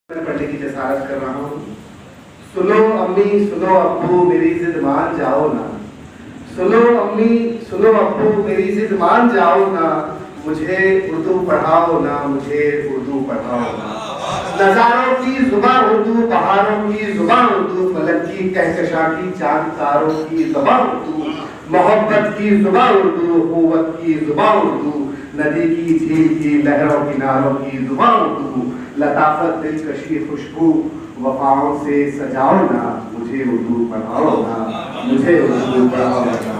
میں پڑھنے کی جسارت کر رہا ہوں۔ سنو امی سنو ابو میری ضد مان جاؤ نا، سنو امی سنو ابو میری ضد مان جاؤ نا، مجھے اردو پڑھاؤ نا، مجھے اردو پڑھاؤ نا۔ نظاروں کی زباں اردو، پہاڑوں کی زباں اردو، فلک کی کہکشاں کی چاند تاروں کی زباں اردو، محبت کی زباں اردو، قوت کی زباں اردو، ندی کی جھیل کی لہروں کناروں کی زباں اردو، لطافت دلکشی خوشبو وفاؤں سے سجاؤ نا، مجھے اردو پڑھاؤ نا، مجھے اردو پڑھاؤ نا۔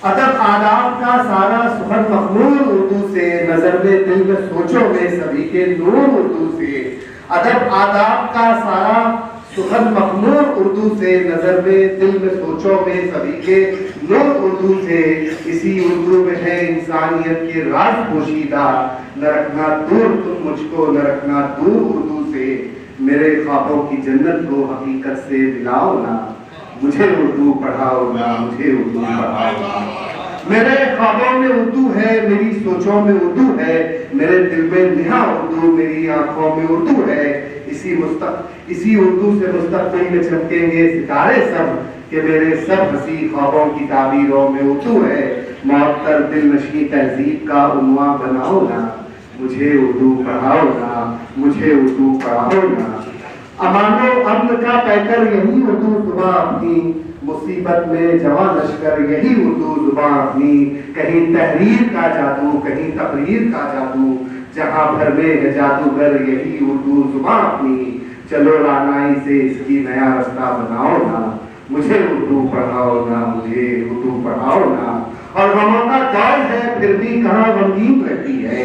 ادب آداب کا سارا سخن مخمور اردو سے، نظر میں دل میں سوچوں میں سبھی کے نور اردو سے۔ ادب آداب کا سارا سخن مخمور اردو سے، نظر میں دل میں سوچوں میں سبھی کے نور اردو سے۔ اسی اردو میں ہے انسانیت کے راز پوشیدہ، نہ رکھنا دور تم مجھ کو، نہ رکھنا دور اردو سے۔ میرے خوابوں کی جنت کو حقیقت سے ملاؤ نا، مجھے اردو پڑھاؤ نا، مجھے اردو پڑھاؤ نا۔ میرے خوابوں میں اردو ہے، میری سوچوں میں اردو ہے، میرے دل میں نہاں اردو، میری آنکھوں میں اردو ہے۔ اسی اردو سے مستقبل میں چمکیں گے ستارے سب، کہ میرے سب ہنسی خوابوں کی تعبیروں میں اردو ہے۔ معطر دل نشیں تہذیب کا عنواں بناؤ نا، مجھے اردو پڑھاؤ نا، مجھے اردو پڑھاؤ نا۔ امان و امن کا پیکر یہی اردو زباں اپنی، مصیبت میں جواں لشکر یہی اردو زباں اپنی۔ کہیں تحریر کا جادو، کہیں تقریر کا جادو، جہاں بھر میں ہے جادوگر یہی اردو زباں اپنی۔ چلو رانائی سے اس کی نیا رستہ بناؤ نا، مجھے اردو پڑھاؤ نا، مجھے اردو پڑھاؤ نا۔ اور غموں کا دور ہے پھر بھی کہاں غمگین رہتی ہے،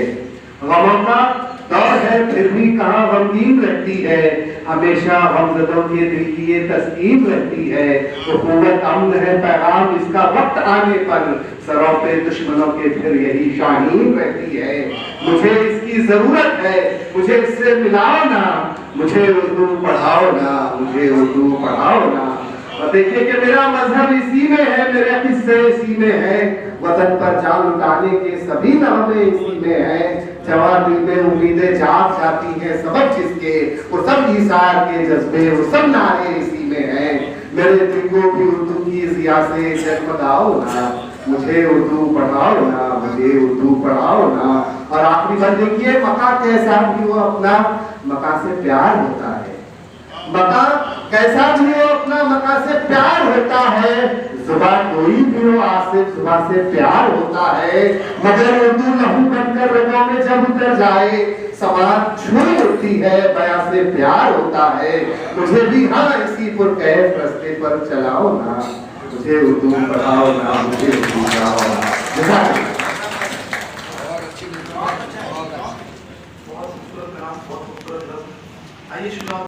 غموں کا دور ہے پھر بھی کہاں غمگین رہتی ہے، ہمیشہ غمزدوں کے دل کی یہ تسکین رہتی ہے۔ حکومت امن ہے پیغام اس کا وقت آنے پر، سروں پہ دشمنوں کے پھر یہی شاہین رہتی ہے۔ مجھے اس کی ضرورت ہے، مجھے اس سے ملاؤ نا، مجھے اردو پڑھاؤ نا، مجھے اردو پڑھاؤ نا۔ اور دیکھیے کہ میرا مذہب اسی میں ہے، میرے قصے اسی میں ہے، وطن پر جان لٹانے کے سبھی نغمے اسی میں ہیں۔ جوان دل میں امیدیں جاگ جاتی ہیں سبق جس کے، وہ سب ایثار کے جذبے، وہ سب نعرے اسی میں ہیں۔ میرے دل کو بھی اردو کی ضیاء سے جگمگاؤ نا، مجھے اردو پڑھاؤ نا، مجھے اردو پڑھاؤ نا۔ اور آخری بات دیکھیے، مکہ کیسا بھی ہو اپنا، مکہ سے پیار ہوتا ہے، مکہ کیسا بھی ہو اپنا، مکہ سے پیار ہوتا ہے۔ زبان کوئی بھی ہو آصف، زبان سے پیار ہوتا ہے، مگر اردو لہو بن کر رگوں میں جب اتر جائے، سماعت چھوئی ہوتی ہے، بیاں سے پیار ہوتا ہے۔ مجھے بھی ہاں اسی پرکیف رستے پر چلاؤ نا، مجھے اردو پڑھاؤ نا، مجھے اردو پڑھاؤ نا۔